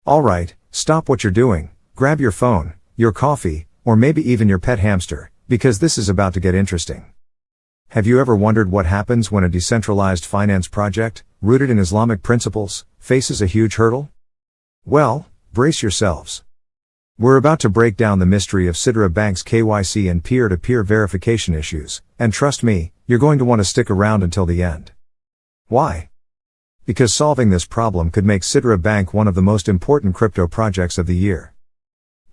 Alright, stop what you're doing, grab your phone, your coffee, or maybe even your pet hamster, because this is about to get interesting. Have you ever wondered what happens when a decentralized finance project, rooted in Islamic principles, faces a huge hurdle? Well, brace yourselves. We're about to break down the mystery of Sidra Bank's KYC and peer-to-peer verification issues, and trust me, you're going to want to stick around until the end. Why? Because solving this problem could make Sidra Bank one of the most important crypto projects of the year.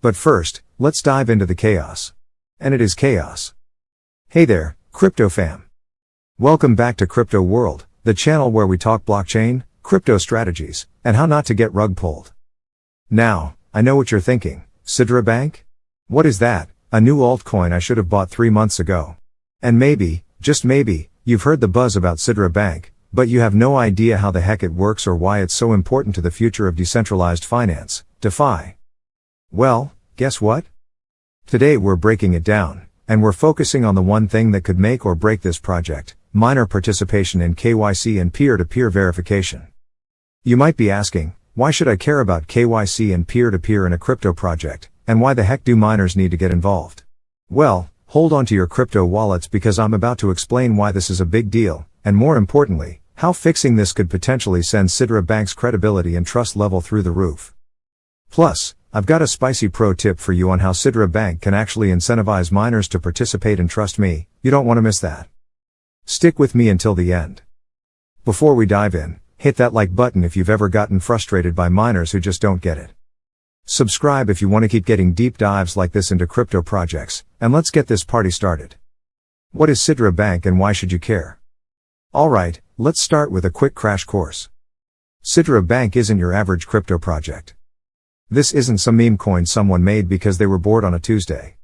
But first, let's dive into the chaos. And it is chaos. Hey there, crypto fam. Welcome back to Crypto World, the channel where we talk blockchain, crypto strategies, and how not to get rug pulled. Now, I know what you're thinking. Sidra Bank? What is that? A new altcoin I should have bought 3 months ago. And maybe, just maybe, you've heard the buzz about Sidra Bank, but you have no idea how the heck it works or why it's so important to the future of decentralized finance, DeFi. Well, guess what? Today we're breaking it down, and we're focusing on the one thing that could make or break this project, miner participation in KYC and peer-to-peer verification. You might be asking, why should I care about KYC and peer-to-peer in a crypto project, and why the heck do miners need to get involved? Well, hold on to your crypto wallets because I'm about to explain why this is a big deal, and more importantly, how fixing this could potentially send Sidra Bank's credibility and trust level through the roof. Plus, I've got a spicy pro tip for you on how Sidra Bank can actually incentivize miners to participate, and trust me, you don't want to miss that. Stick with me until the end. Before we dive in, hit that like button if you've ever gotten frustrated by miners who just don't get it. Subscribe if you want to keep getting deep dives like this into crypto projects, and let's get this party started. What is Sidra Bank and why should you care? Alright, let's start with a quick crash course. Sidra Bank isn't your average crypto project. This isn't some meme coin someone made because they were bored on a Tuesday.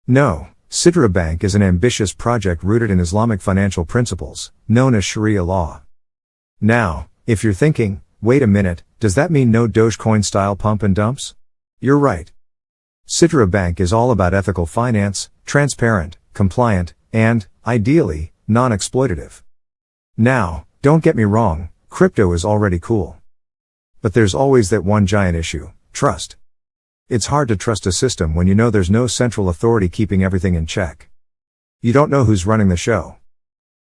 No, Sidra Bank is an ambitious project rooted in Islamic financial principles, known as Sharia law. Now, if you're thinking, wait a minute, does that mean no Dogecoin style pump and dumps? You're right. Sidra Bank is all about ethical finance, transparent, compliant, and, ideally, non-exploitative. Now, don't get me wrong, crypto is already cool. But there's always that one giant issue, trust. It's hard to trust a system when you know there's no central authority keeping everything in check. You don't know who's running the show.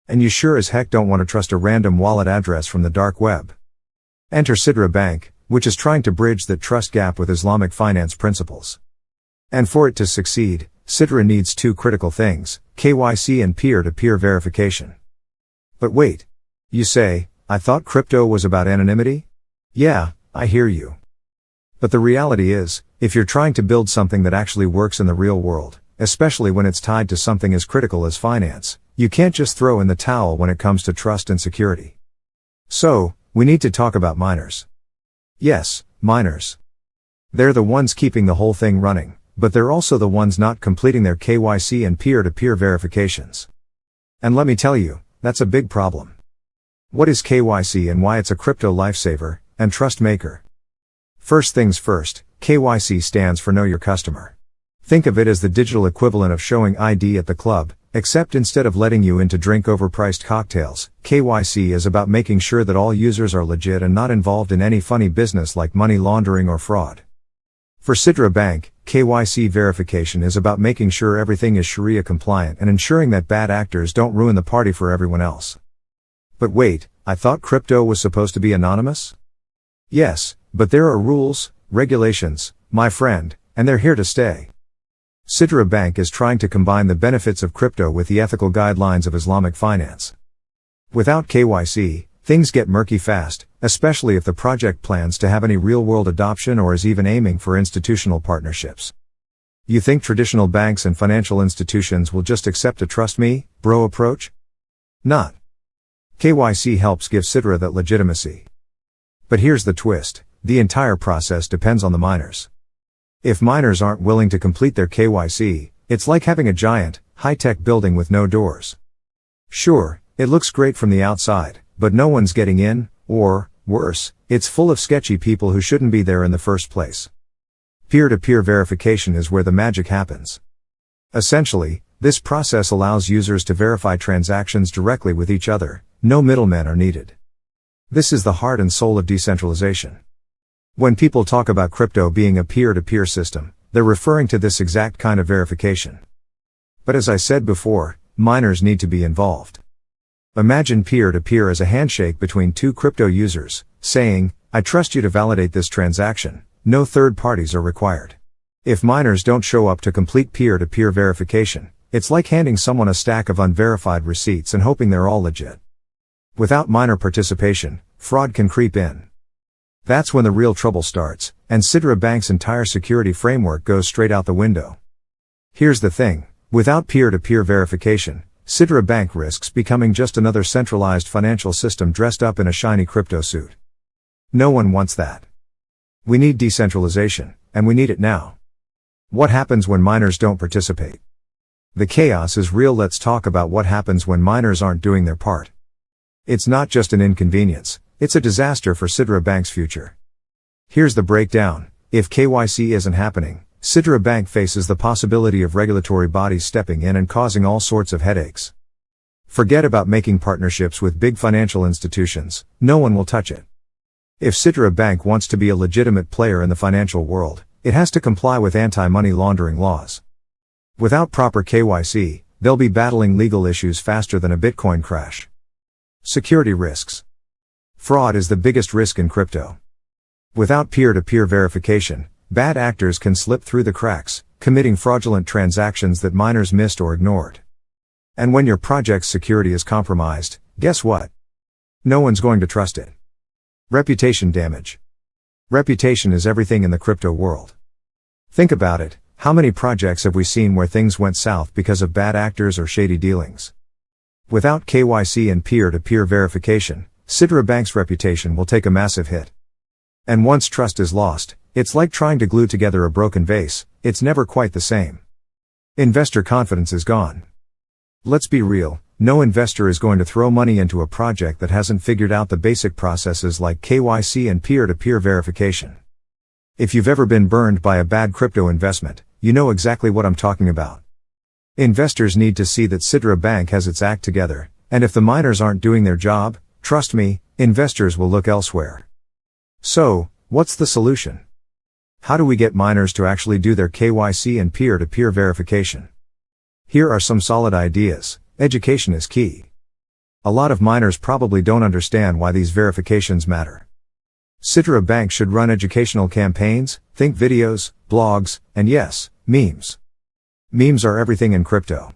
And you sure as heck don't want to trust a random wallet address from the dark web. Enter Sidra Bank, which is trying to bridge that trust gap with Islamic finance principles. And for it to succeed, Sidra needs two critical things, KYC and peer-to-peer verification. But wait. You say, I thought crypto was about anonymity? Yeah, I hear you. But the reality is, if you're trying to build something that actually works in the real world, especially when it's tied to something as critical as finance, you can't just throw in the towel when it comes to trust and security. So, we need to talk about miners. Yes, miners. They're the ones keeping the whole thing running, but they're also the ones not completing their KYC and peer-to-peer verifications. And let me tell you, that's a big problem. What is KYC and why it's a crypto lifesaver and trust maker? First things first, KYC stands for Know Your Customer. Think of it as the digital equivalent of showing ID at the club, except instead of letting you in to drink overpriced cocktails, KYC is about making sure that all users are legit and not involved in any funny business like money laundering or fraud. For Sidra Bank, KYC verification is about making sure everything is Sharia compliant and ensuring that bad actors don't ruin the party for everyone else. But wait, I thought crypto was supposed to be anonymous? Yes, but there are rules, regulations, my friend, and they're here to stay. Sidra Bank is trying to combine the benefits of crypto with the ethical guidelines of Islamic finance. Without KYC, things get murky fast, especially if the project plans to have any real-world adoption or is even aiming for institutional partnerships. You think traditional banks and financial institutions will just accept a trust me, bro approach? Not. KYC helps give Sidra that legitimacy. But here's the twist, the entire process depends on the miners. If miners aren't willing to complete their KYC, it's like having a giant, high-tech building with no doors. Sure, it looks great from the outside, but no one's getting in, or, worse, it's full of sketchy people who shouldn't be there in the first place. Peer-to-peer verification is where the magic happens. Essentially, this process allows users to verify transactions directly with each other, no middlemen are needed. This is the heart and soul of decentralization. When people talk about crypto being a peer-to-peer system, they're referring to this exact kind of verification. But as I said before, miners need to be involved. Imagine peer-to-peer as a handshake between two crypto users, saying, "I trust you to validate this transaction." No third parties are required. If miners don't show up to complete peer-to-peer verification, it's like handing someone a stack of unverified receipts and hoping they're all legit. Without miner participation, fraud can creep in. That's when the real trouble starts, and Sidra Bank's entire security framework goes straight out the window. Here's the thing, without peer-to-peer verification, Sidra Bank risks becoming just another centralized financial system dressed up in a shiny crypto suit. No one wants that. We need decentralization, and we need it now. What happens when miners don't participate? The chaos is real. Let's talk about what happens when miners aren't doing their part. It's not just an inconvenience, it's a disaster for Sidra Bank's future. Here's the breakdown. If KYC isn't happening, Sidra Bank faces the possibility of regulatory bodies stepping in and causing all sorts of headaches. Forget about making partnerships with big financial institutions, no one will touch it. If Sidra Bank wants to be a legitimate player in the financial world, it has to comply with anti-money laundering laws. Without proper KYC, they'll be battling legal issues faster than a Bitcoin crash. Security risks. Fraud is the biggest risk in crypto. Without peer-to-peer verification, bad actors can slip through the cracks, committing fraudulent transactions that miners missed or ignored. And when your project's security is compromised, guess what? No one's going to trust it. Reputation damage. Reputation is everything in the crypto world. Think about it, how many projects have we seen where things went south because of bad actors or shady dealings? Without KYC and peer-to-peer verification, Sidra Bank's reputation will take a massive hit. And once trust is lost, it's like trying to glue together a broken vase, it's never quite the same. Investor confidence is gone. Let's be real, no investor is going to throw money into a project that hasn't figured out the basic processes like KYC and peer-to-peer verification. If you've ever been burned by a bad crypto investment, you know exactly what I'm talking about. Investors need to see that Sidra Bank has its act together, and if the miners aren't doing their job, trust me, investors will look elsewhere. So, what's the solution? How do we get miners to actually do their KYC and peer-to-peer verification? Here are some solid ideas. Education is key. A lot of miners probably don't understand why these verifications matter. Sidra Bank should run educational campaigns, think videos, blogs, and yes, memes. Memes are everything in crypto.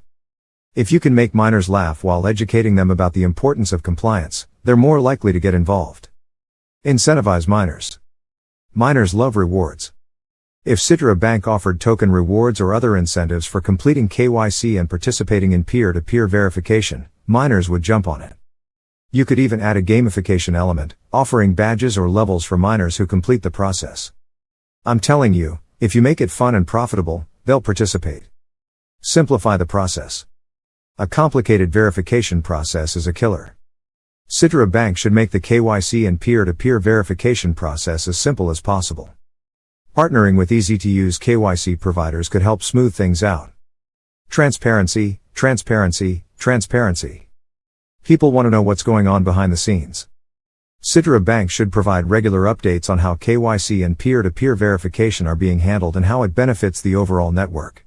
If you can make miners laugh while educating them about the importance of compliance, they're more likely to get involved. Incentivize miners. Miners love rewards. If Sidra Bank offered token rewards or other incentives for completing KYC and participating in peer-to-peer verification, miners would jump on it. You could even add a gamification element, offering badges or levels for miners who complete the process. I'm telling you, if you make it fun and profitable, they'll participate. Simplify the process. A complicated verification process is a killer. Sidra Bank should make the KYC and peer-to-peer verification process as simple as possible. Partnering with easy-to-use KYC providers could help smooth things out. Transparency, transparency, transparency. People want to know what's going on behind the scenes. Sidra Bank should provide regular updates on how KYC and peer-to-peer verification are being handled and how it benefits the overall network.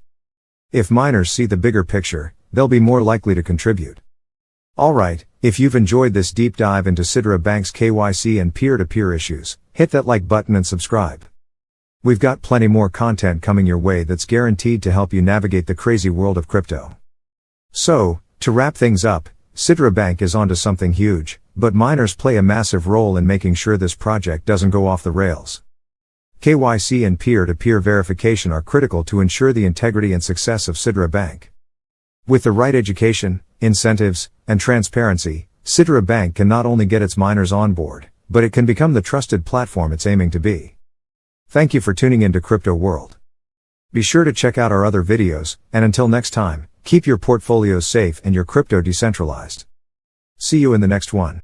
If miners see the bigger picture, they'll be more likely to contribute. Alright, if you've enjoyed this deep dive into Sidra Bank's KYC and peer-to-peer issues, hit that like button and subscribe. We've got plenty more content coming your way that's guaranteed to help you navigate the crazy world of crypto. So, to wrap things up, Sidra Bank is onto something huge, but miners play a massive role in making sure this project doesn't go off the rails. KYC and peer-to-peer verification are critical to ensure the integrity and success of Sidra Bank. With the right education, incentives, and transparency, Sidra Bank can not only get its miners on board, but it can become the trusted platform it's aiming to be. Thank you for tuning into Crypto World. Be sure to check out our other videos, and until next time, keep your portfolios safe and your crypto decentralized. See you in the next one.